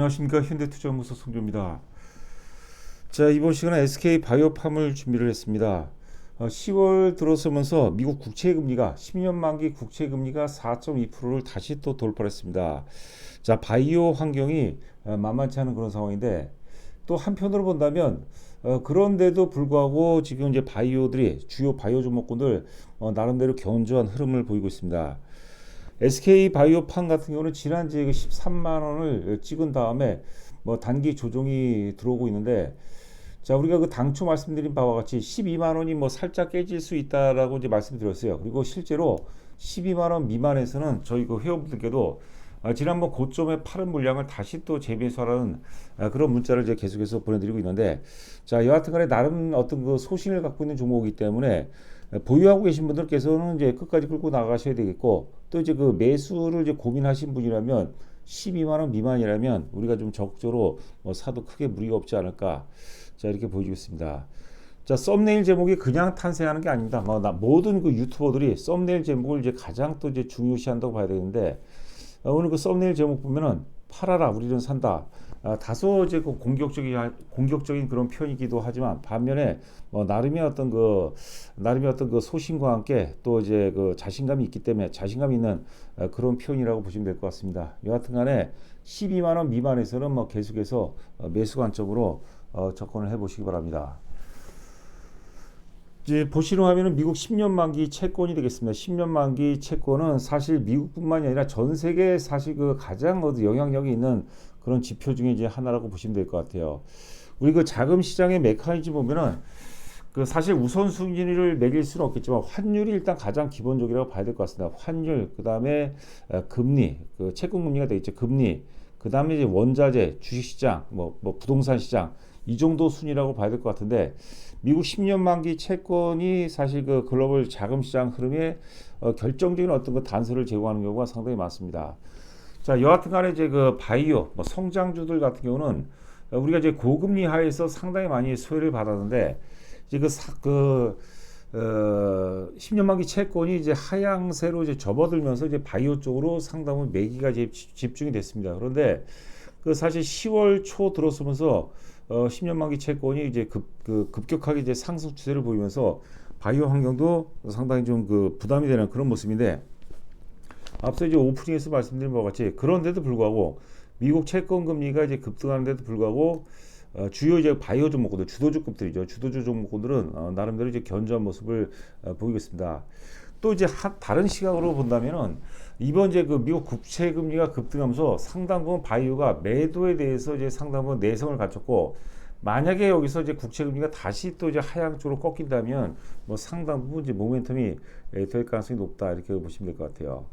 안녕하십니까. 현대투자연구소 송조입니다. 자, 이번 시간에 SK바이오팜을 준비를 했습니다. 10월 들어서면서 미국 국채금리가 10년 만기 국채금리가 4.2%를 다시 또 돌파했습니다. 자, 바이오 환경이 만만치 않은 그런 상황인데, 또 한편으로 본다면 그런데도 불구하고 지금 이제 바이오들이 주요 바이오 종목군들 나름대로 견조한 흐름을 보이고 있습니다. SK 바이오팜 같은 경우는 지난주에 13만 원을 찍은 다음에 뭐 단기 조정이 들어오고 있는데, 자, 우리가 그 당초 말씀드린 바와 같이 12만 원이 뭐 살짝 깨질 수 있다라고 이제 말씀드렸어요. 그리고 실제로 12만 원 미만에서는 저희 그 회원분들께도 지난번 고점에 팔은 물량을 다시 또 재매수하라는 그런 문자를 이제 계속해서 보내드리고 있는데, 자, 여하튼간에 나름 어떤 그 소신을 갖고 있는 종목이기 때문에 보유하고 계신 분들께서는 이제 끝까지 끌고 나가셔야 되겠고, 또 이제 그 매수를 이제 고민하신 분이라면 12만 원 미만이라면 우리가 좀 적극적으로 사도 크게 무리가 없지 않을까. 자, 이렇게 보여주고 있습니다. 자, 썸네일 제목이 그냥 탄생하는 게 아닙니다. 모든 그 유튜버들이 썸네일 제목을 이제 가장 또 이제 중요시한다고 봐야 되는데, 오늘 그 썸네일 제목 보면은 팔아라, 우리는 산다. 다소 이제 그 공격적인 그런 표현이기도 하지만, 반면에 나름의 어떤 그 소신과 함께 또 이제 그 자신감이 있기 때문에 자신감 있는 그런 표현이라고 보시면 될 것 같습니다. 여하튼간에 12만 원 미만에서는 뭐 계속해서 매수 관점으로 접근을 해보시기 바랍니다. 이제 보시는 화면은 미국 10년 만기 채권이 되겠습니다. 10년 만기 채권은 사실 미국뿐만이 아니라 전 세계 사실 그 가장 영향력이 있는 그런 지표 중에 이제 하나라고 보시면 될 것 같아요. 우리 그 자금 시장의 메커니즘 보면은 그 사실 우선순위를 매길 수는 없겠지만 환율이 일단 가장 기본적이라고 봐야 될 것 같습니다. 환율, 그 다음에 금리, 그 채권 금리가 되겠죠. 금리, 그 다음에 이제 원자재, 주식시장, 뭐 부동산 시장, 이 정도 순위라고 봐야 될 것 같은데, 미국 10년 만기 채권이 사실 그 글로벌 자금 시장 흐름에 결정적인 어떤 그 단서를 제공하는 경우가 상당히 많습니다. 자, 여하튼간에 이제 그 바이오, 성장주들 같은 경우는 우리가 이제 고금리 하에서 상당히 많이 소외를 받았는데, 이제 10년 만기 채권이 이제 하향세로 이제 접어들면서 이제 바이오 쪽으로 상당히 매기가 이제 집중이 됐습니다. 그런데 그 사실 10월 초 들어서면서 10년 만기 채권이 이제 급격하게 이제 상승 추세를 보이면서 바이오 환경도 상당히 좀 그 부담이 되는 그런 모습인데, 앞서 이제 오프닝에서 말씀드린 바와 같이 그런데도 불구하고 미국 채권 금리가 이제 급등하는데도 불구하고 주요 이제 바이오 종목들, 주도주급들이죠. 주도주 종목들은 나름대로 이제 견조한 모습을 보이고 있습니다. 또 이제 다른 시각으로 본다면은 이번 이제 그 미국 국채 금리가 급등하면서 상당 부분 바이오가 매도에 대해서 이제 상당 부분 내성을 갖췄고, 만약에 여기서 이제 국채 금리가 다시 또 이제 하향 쪽으로 꺾인다면 상당 부분 이제 모멘텀이 될 가능성이 높다, 이렇게 보시면 될 것 같아요.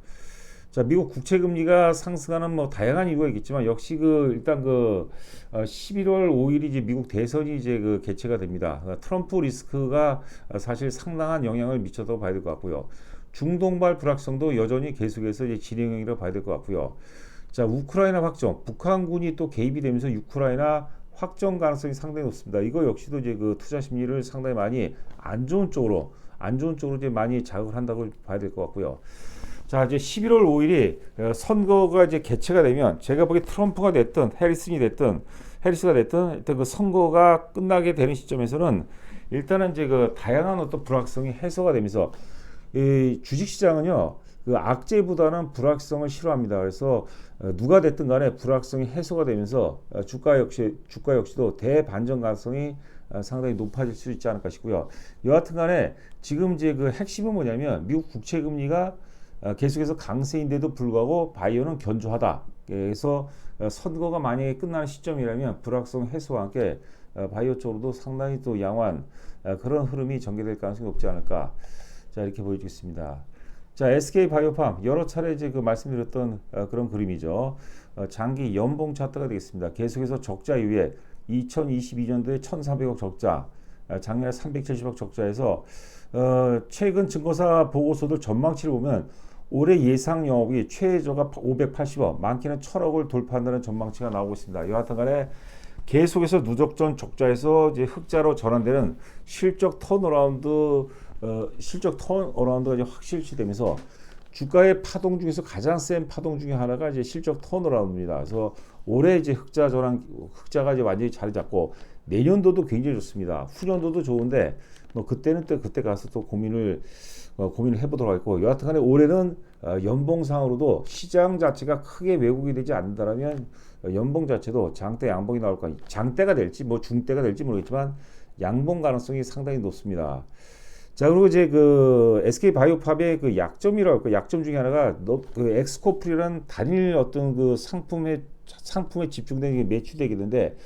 자, 미국 국채 금리가 상승하는 다양한 이유가 있겠지만, 역시 일단 11월 5일이 이제 미국 대선이 이제 개최가 됩니다. 트럼프 리스크가 사실 상당한 영향을 미쳤다고 봐야 될 것 같고요. 중동발 불확성도 여전히 계속해서 이제 진행형이라고 봐야 될 것 같고요. 자, 우크라이나 확정, 북한군이 또 개입이 되면서 우크라이나 확정 가능성이 상당히 높습니다. 이거 역시도 이제 그 투자 심리를 상당히 많이 안 좋은 쪽으로 이제 많이 자극을 한다고 봐야 될 것 같고요. 자, 이제 11월 5일이 선거가 이제 개최가 되면, 제가 보기에 트럼프가 됐든 해리스가 됐든 일단 그 선거가 끝나게 되는 시점에서는 일단은 이제 그 다양한 어떤 불확성이 해소가 되면서, 이 주식시장은요, 그 악재보다는 불확성을 싫어합니다. 그래서 누가 됐든 간에 불확성이 해소가 되면서 주가 역시도 대반전 가능성이 상당히 높아질 수 있지 않을까 싶고요. 여하튼 간에 지금 이제 그 핵심은 뭐냐면, 미국 국채 금리가 계속해서 강세인데도 불구하고 바이오는 견조하다. 그래서 선거가 만약에 끝나는 시점이라면 불확성 해소와 함께 바이오 쪽으로도 상당히 또 양호한 그런 흐름이 전개될 가능성이 높지 않을까. 자, 이렇게 보여주겠습니다. 자, SK 바이오팜 여러 차례 이제 그 말씀드렸던 그런 그림이죠. 장기 연봉 차트가 되겠습니다. 계속해서 적자 이후에 2022년도에 1,400억 적자, 작년에 370억 적자에서 최근 증거사 보고서들 전망치를 보면 올해 예상 영업이 최저가 580억, 많게는 1,000억을 돌파한다는 전망치가 나오고 있습니다. 여하튼간에 계속해서 누적전 적자에서 이제 흑자로 전환되는 실적 턴어라운드가 이제 확실시되면서 주가의 파동 중에서 가장 센 파동 중에 하나가 이제 실적 턴어라운드입니다. 그래서 올해 이제 흑자가 이제 완전히 자리 잡고 내년도도 굉장히 좋습니다. 후년도도 좋은데 뭐 그때는 또 그때 가서 또 고민을 해보도록 하겠고, 여하튼간에 올해는 연봉상으로도 시장 자체가 크게 왜곡이 되지 않는다라면 연봉 자체도 장대 양봉이 나올 거니, 장대가 될지 뭐 중대가 될지 모르겠지만 양봉 가능성이 상당히 높습니다. 자, 그리고 이제 그 SK 바이오팝의 그 약점이라고 할까, 약점 중에 하나가 그 엑스코프리라는 단일 어떤 그 상품에 집중된 매출액이 있는데,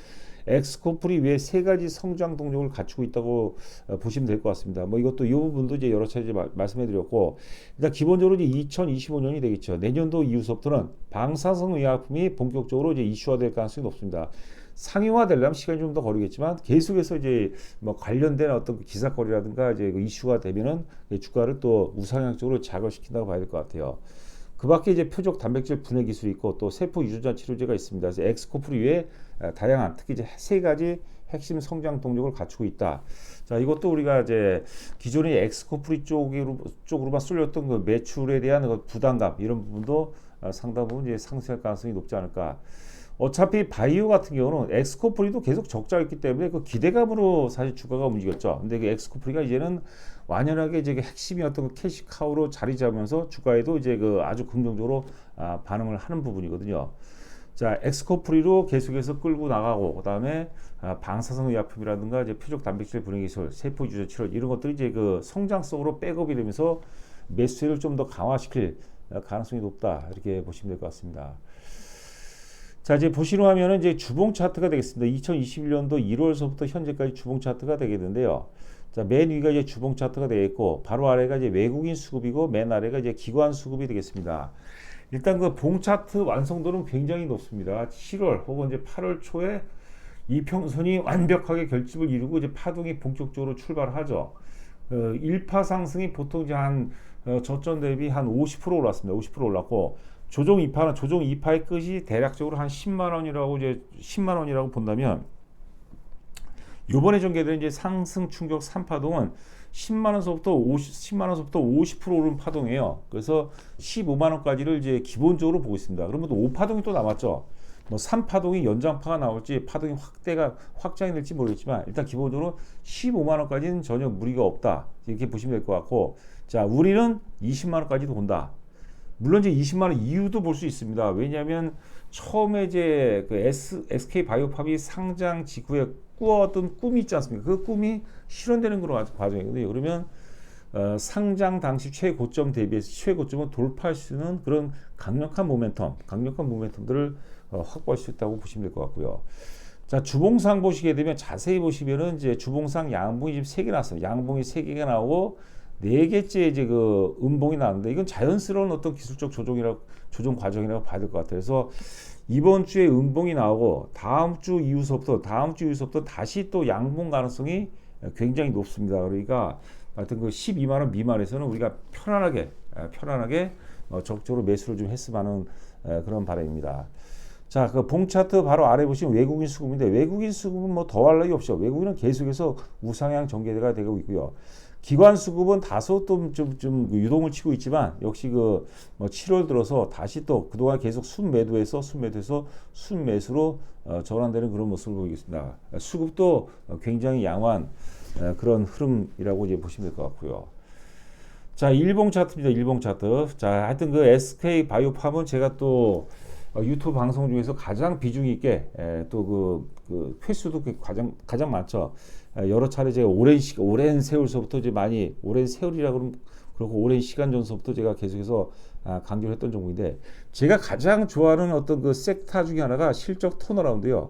엑스코프리 외에 세 가지 성장 동력을 갖추고 있다고 보시면 될 것 같습니다. 뭐 이것도 이 부분도 이제 여러 차례 말씀해드렸고, 일단 기본적으로 이제 2025년이 되겠죠. 내년도 이후서부터는 방사성 의약품이 본격적으로 이제 이슈화될 가능성이 높습니다. 상용화되려면 시간이 좀 더 걸리겠지만 계속해서 이제 뭐 관련된 어떤 기사거리라든가 이제 그 이슈가 되면은 주가를 또 우상향적으로 자극시킨다고 봐야 될 것 같아요. 그 밖에 이제 표적 단백질 분해 기술이 있고 또 세포 유전자 치료제가 있습니다. 그래서 엑스코프리 외에 다양한 특히 이제 세 가지 핵심 성장 동력을 갖추고 있다. 자, 이것도 우리가 이제 기존의 엑스코프리 쪽으로만 쏠렸던 그 매출에 대한 그 부담감 이런 부분도 상당 부분 이제 상쇄할 가능성이 높지 않을까. 어차피 바이오 같은 경우는 엑스코프리도 계속 적자였기 때문에 그 기대감으로 사실 주가가 움직였죠. 근데 그 엑스코프리가 이제는 완연하게 이제 핵심이었던 그 캐시카우로 자리 잡으면서 주가에도 이제 그 아주 긍정적으로 반응을 하는 부분이거든요. 자, 엑스코프리로 계속해서 끌고 나가고, 그다음에 방사성 의약품이라든가 이제 표적 단백질 분해 기술, 세포 유전 치료 이런 것들이 이제 그 성장성으로 백업이 되면서 매수세를 좀 더 강화시킬 가능성이 높다, 이렇게 보시면 될 것 같습니다. 자, 이제 보시는 화면은 이제 주봉 차트가 되겠습니다. 2021년도 1월서부터 현재까지 주봉 차트가 되겠는데요. 자, 맨 위가 이제 주봉 차트가 되겠고, 바로 아래가 이제 외국인 수급이고, 맨 아래가 이제 기관 수급이 되겠습니다. 일단 그 봉 차트 완성도는 굉장히 높습니다. 7월 혹은 이제 8월 초에 이평선이 완벽하게 결집을 이루고 이제 파동이 본격적으로 출발하죠. 1파 상승이 보통 이제 한 저점 대비 한 50% 올랐습니다. 50% 올랐고, 조정 2파의 끝이 대략적으로 한 10만 원이라고 이제 10만 원이라고 본다면, 요번에 전개된 이제 상승 충격 3파동은 10만 원서부터 50% 오른 파동이에요. 그래서 15만 원까지를 이제 기본적으로 보고 있습니다. 그러면 또 5파동이 또 남았죠. 뭐 3파동이 연장파가 나올지 파동이 확장이 될지 모르겠지만, 일단 기본적으로 15만 원까지는 전혀 무리가 없다, 이렇게 보시면 될 것 같고, 자, 우리는 20만 원까지도 본다. 물론 이제 20만 원 이유도 볼 수 있습니다. 왜냐하면 처음에 이제 그 SK 바이오팝이 상장 직후에 꾸었던 꿈이 있지 않습니까? 그 꿈이 실현되는 그런 과정이거든요. 그러면 상장 당시 최고점 대비해서 최고점을 돌파할 수 있는 그런 강력한 모멘텀들을 확보할 수 있다고 보시면 될 것 같고요. 자, 주봉상 보시게 되면 자세히 보시면은 이제 주봉상 양봉이 지금 3개 나왔어요. 양봉이 3개가 나오고 4개째 이제 그 음봉이 나왔는데, 이건 자연스러운 어떤 기술적 조정 과정이라고 봐야 될 것 같아요. 그래서 이번 주에 음봉이 나오고 다음 주 이후서부터 다시 또 양봉 가능성이 굉장히 높습니다. 그러니까 하여튼 그 12만 원 미만에서는 우리가 편안하게 적극적으로 매수를 좀 했으면 하는 그런 바람입니다. 자, 그 봉 차트 바로 아래 보시면 외국인 수급인데, 외국인 수급은 뭐 더할 나위 없죠. 외국인은 계속해서 우상향 전개가 되고 있고요. 기관 수급은 다소 좀 유동을 치고 있지만, 역시 그 뭐 7월 들어서 다시 또 그동안 계속 순매수로 전환되는 그런 모습을 보이겠습니다. 수급도 굉장히 양호한 그런 흐름이라고 이제 보시면 될 것 같고요. 자, 일봉 차트입니다. 일봉 차트. 자, 하여튼 그 SK 바이오팜은 제가 또 유튜브 방송 중에서 가장 비중 있게 또 그 횟수도 가장 많죠. 여러 차례 제가 오랜 세월서부터 이제 많이, 오랜 세월이라 그러고 오랜 시간 전서부터 제가 계속해서 강조를 했던 종목인데, 제가 가장 좋아하는 어떤 그 섹터 중에 하나가 실적 턴어라운드요.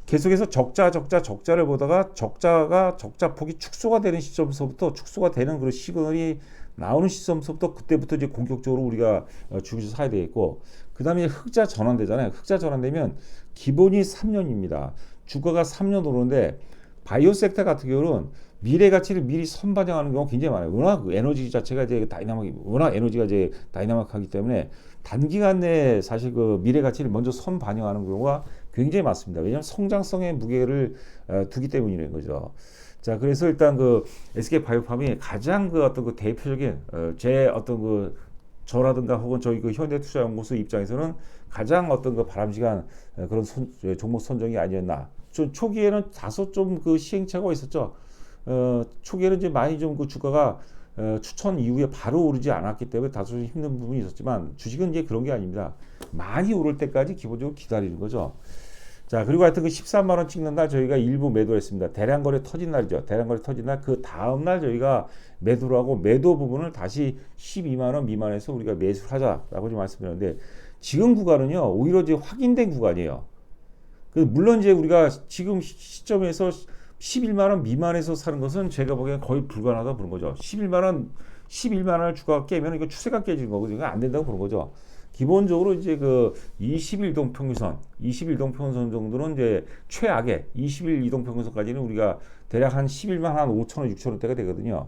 계속해서 적자를 보다가 적자 폭이 축소가 되는 시점서부터, 축소가 되는 그런 시그널이 나오는 시점서부터 그때부터 이제 공격적으로 우리가 주기서 사야 되겠고, 그 다음에 흑자 전환되잖아요. 흑자 전환되면 기본이 3년입니다. 주가가 3년 오르는데, 바이오 섹터 같은 경우는 미래 가치를 미리 선반영하는 경우가 굉장히 많아요. 워낙 에너지 자체가 이제 워낙 에너지가 이제 다이나믹하기 때문에 단기간 내에 사실 그 미래 가치를 먼저 선반영하는 경우가 굉장히 많습니다. 왜냐하면 성장성의 무게를 두기 때문이라는 거죠. 자, 그래서 일단 그 SK 바이오팜이 가장 그 어떤 그 대표적인 제 어떤 그 저라든가 혹은 저희 그 현대투자연구소 입장에서는 가장 어떤 그 바람직한 그런 종목 선정이 아니었나. 초기에는 다소 좀 그 시행착오가 있었죠. 초기에는 이제 많이 좀 그 주가가 추천 이후에 바로 오르지 않았기 때문에 다소 좀 힘든 부분이 있었지만 주식은 이제 그런 게 아닙니다. 많이 오를 때까지 기본적으로 기다리는 거죠. 자, 그리고 하여튼 그 13만 원 찍는 날 저희가 일부 매도했습니다. 대량 거래 터진 날이죠. 대량 거래 터진 날 그 다음 날 저희가 매도를 하고 매도 부분을 다시 12만 원 미만에서 우리가 매수를 하자라고 좀 말씀드렸는데 지금 구간은요. 오히려 이제 확인된 구간이에요. 물론 이제 우리가 지금 시점에서 11만 원 미만에서 사는 것은 제가 보기엔 거의 불가능하다 보는 거죠. 11만 원을 주가가 깨면 이거 추세가 깨지는 거고 이거 안 된다고 보는 거죠. 기본적으로 이제 그 21동 평균선, 21동 평균선 정도는 이제 최악의 20일 이동 평균선까지는 우리가 대략 한 11만 한 5천 원, 6천 원대가 되거든요.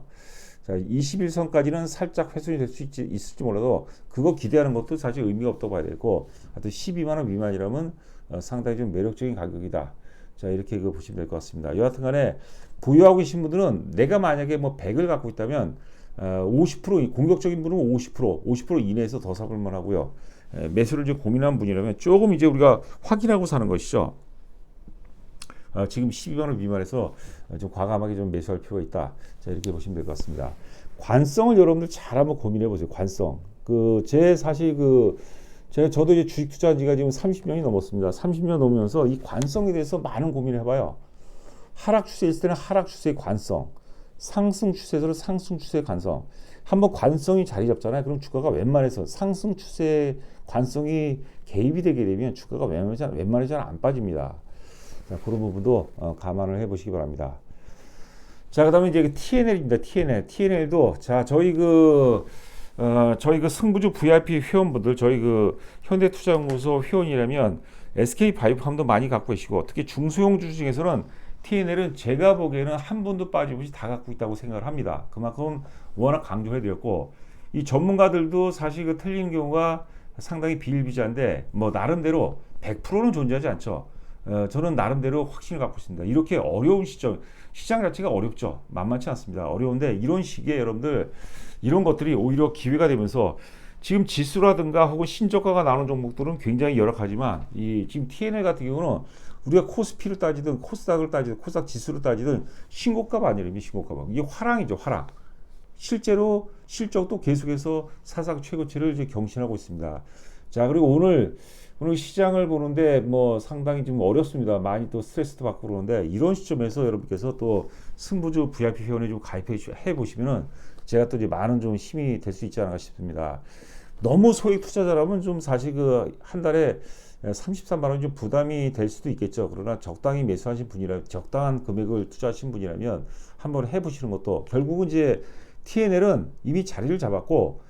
자, 21선까지는 살짝 훼손이 될 수 있을지 몰라도 그거 기대하는 것도 사실 의미가 없다고 봐야 되고 하여튼 12만 원 미만이라면 상당히 좀 매력적인 가격이다. 자, 이렇게 그 보시면 될 것 같습니다. 여하튼 간에 보유하고 계신 분들은 내가 만약에 뭐 100을 갖고 있다면 50% 공격적인 분은 50% 이내에서 더 사볼 만하고요. 매수를 좀 고민한 분이라면 조금 이제 우리가 확인하고 사는 것이죠. 지금 12만 원 미만에서 좀 과감하게 좀 매수할 필요가 있다. 자, 이렇게 보시면 될 것 같습니다. 관성을 여러분들 잘 한번 고민해 보세요. 관성. 저도 이제 주식 투자한 지가 지금 30년이 넘었습니다. 30년 넘으면서 이 관성에 대해서 많은 고민을 해봐요. 하락 추세에 있을 때는 하락 추세의 관성, 상승 추세에서는 상승 추세의 관성. 한번 관성이 자리 잡잖아요. 그럼 주가가 웬만해서 상승 추세의 관성이 개입이 되게 되면 주가가 웬만해서 잘 안 빠집니다. 자, 그런 부분도 감안을 해보시기 바랍니다. 자, 그다음에 이제 TNL입니다. TNL도 자 저희 그 승부주 VIP 회원분들, 저희 그 현대투자연구소 회원이라면 SK바이오팜도 많이 갖고 계시고, 특히 중소형 주주 중에서는 TNL은 제가 보기에는 한 분도 빠짐없이 다 갖고 있다고 생각을 합니다. 그만큼 워낙 강조해드렸고, 이 전문가들도 사실 그 틀리는 경우가 상당히 비일비재한데, 뭐 나름대로 100%는 존재하지 않죠. 저는 나름대로 확신을 갖고 있습니다. 이렇게 어려운 시장 자체가 어렵죠. 만만치 않습니다. 어려운데 이런 시기에 여러분들 이런 것들이 오히려 기회가 되면서 지금 지수라든가 혹은 신저가가 나오는 종목들은 굉장히 열악하지만 지금 TNL 같은 경우는 우리가 코스피를 따지든 코스닥을 따지든 코스닥 지수를 따지든 신고가 아니랍니다. 신고가. 이게 화랑이죠. 화랑. 실제로 실적도 계속해서 사상 최고치를 이제 경신하고 있습니다. 자, 그리고 오늘 시장을 보는데 뭐 상당히 좀 어렵습니다. 많이 또 스트레스도 받고 그러는데 이런 시점에서 여러분께서 또 승부주 VIP 회원에 좀 가입해 보시면은 제가 또 이제 많은 좀 힘이 될 수 있지 않을까 싶습니다. 너무 소액 투자자라면 좀 사실 그 한 달에 33만 원이 좀 부담이 될 수도 있겠죠. 그러나 적당히 매수하신 분이라 적당한 금액을 투자하신 분이라면 한번 해보시는 것도, 결국은 이제 TNL은 이미 자리를 잡았고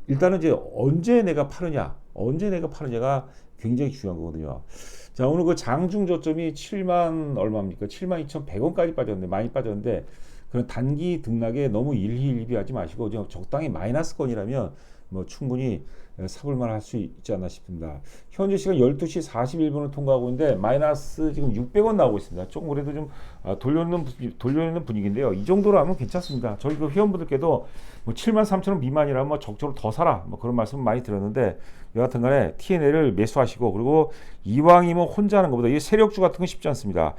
일단은 이제 언제 내가 파느냐가 굉장히 중요한 거거든요. 자, 오늘 그 장중 저점이 7만 얼마입니까? 7만 2,100원까지 빠졌는데, 많이 빠졌는데, 그런 단기 등락에 너무 일희일비하지 마시고 적당히 마이너스권이라면 뭐 충분히 사볼만 할 수 있지 않나 싶습니다. 현재 시간 12시 41분을 통과하고 있는데 마이너스 지금 600원 나오고 있습니다. 조금 그래도 좀 돌려놓는 분위기인데요. 이 정도로 하면 괜찮습니다. 저희 그 회원분들께도 뭐 73,000원 미만이라면 뭐 적극적으로 더 사라, 뭐 그런 말씀 많이 드렸는데, 여하튼 간에 TNL을 매수하시고, 그리고 이왕이면 혼자 하는 것보다 이 세력주 같은 건 쉽지 않습니다.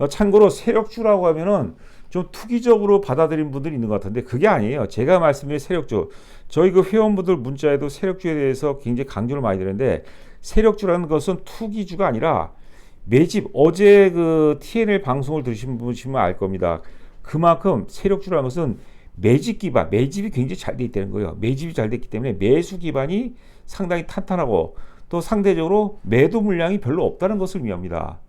참고로 세력주라고 하면은 좀 투기적으로 받아들인 분들이 있는 것 같은데 그게 아니에요. 제가 말씀드린 세력주, 저희 그 회원분들 문자에도 세력주에 대해서 굉장히 강조를 많이 드렸는데, 세력주라는 것은 투기주가 아니라 매집, 어제 그 TNL 방송을 들으신 분이시면 알 겁니다. 그만큼 세력주라는 것은 매집 기반, 매집이 굉장히 잘 돼 있다는 거예요. 매집이 잘 됐기 때문에 매수 기반이 상당히 탄탄하고, 또 상대적으로 매도 물량이 별로 없다는 것을 의미합니다.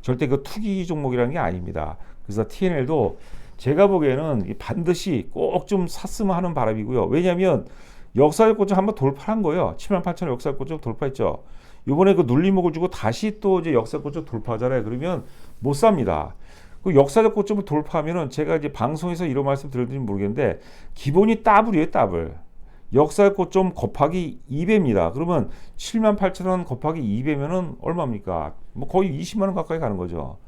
절대 그 투기 종목이라는 게 아닙니다. 그래서 TNL도 제가 보기에는 반드시 꼭 좀 샀으면 하는 바람이고요. 왜냐하면 역사적 고점 한번 돌파한 거예요. 78,000원 역사적 고점 돌파했죠. 이번에 그 눌림목을 주고 다시 또 이제 역사적 고점 돌파하잖아요. 그러면 못 삽니다. 그 역사적 고점을 돌파하면은 제가 이제 방송에서 이런 말씀 드렸는지 모르겠는데 기본이 더블이에요. 더블. 역사적 고점 곱하기 2배입니다. 그러면 78,000원 곱하기 2배면은 얼마입니까? 뭐 거의 20만 원 가까이 가는 거죠.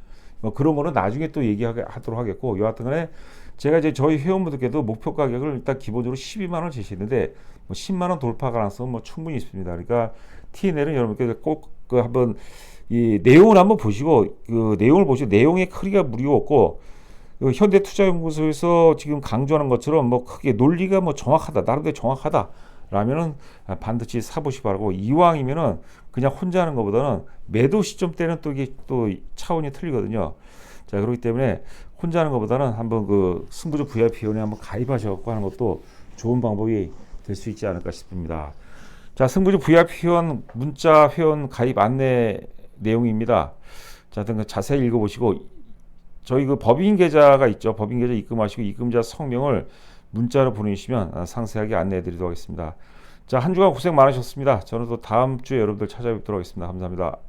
뭐 그런 거는 나중에 또 얘기하도록 하겠고, 여하튼 간에 제가 이제 저희 회원분들께도 목표 가격을 일단 기본적으로 12만 원 제시했는데 뭐 10만 원 돌파 가능성은 뭐 충분히 있습니다. 그러니까 T&L은 여러분께 꼭 그 한번 이 내용을 한번 보시고 그 내용을 보시고 내용의 크기가 무리가 없고 그 현대투자연구소에서 지금 강조하는 것처럼 뭐 크게 논리가 뭐 정확하다, 나름대로 정확하다라면은 반드시 사보시 바라고, 이왕이면은 그냥 혼자 하는 것보다는 매도 시점 때는 또 이게 또 차원이 틀리거든요. 자, 그렇기 때문에 혼자 하는 것보다는 한번 그 승부조 VIP원에 한번 가입하셔갖고 하는 것도 좋은 방법이 될 수 있지 않을까 싶습니다. 자, 승부조 VIP원 문자 회원 가입 안내 내용입니다. 자, 등 자세히 읽어보시고 저희 그 법인 계좌가 있죠. 법인 계좌 입금하시고 입금자 성명을 문자로 보내주시면 상세하게 안내해드리도록 하겠습니다. 자, 한 주간 고생 많으셨습니다. 저는 또 다음 주에 여러분들 찾아뵙도록 하겠습니다. 감사합니다.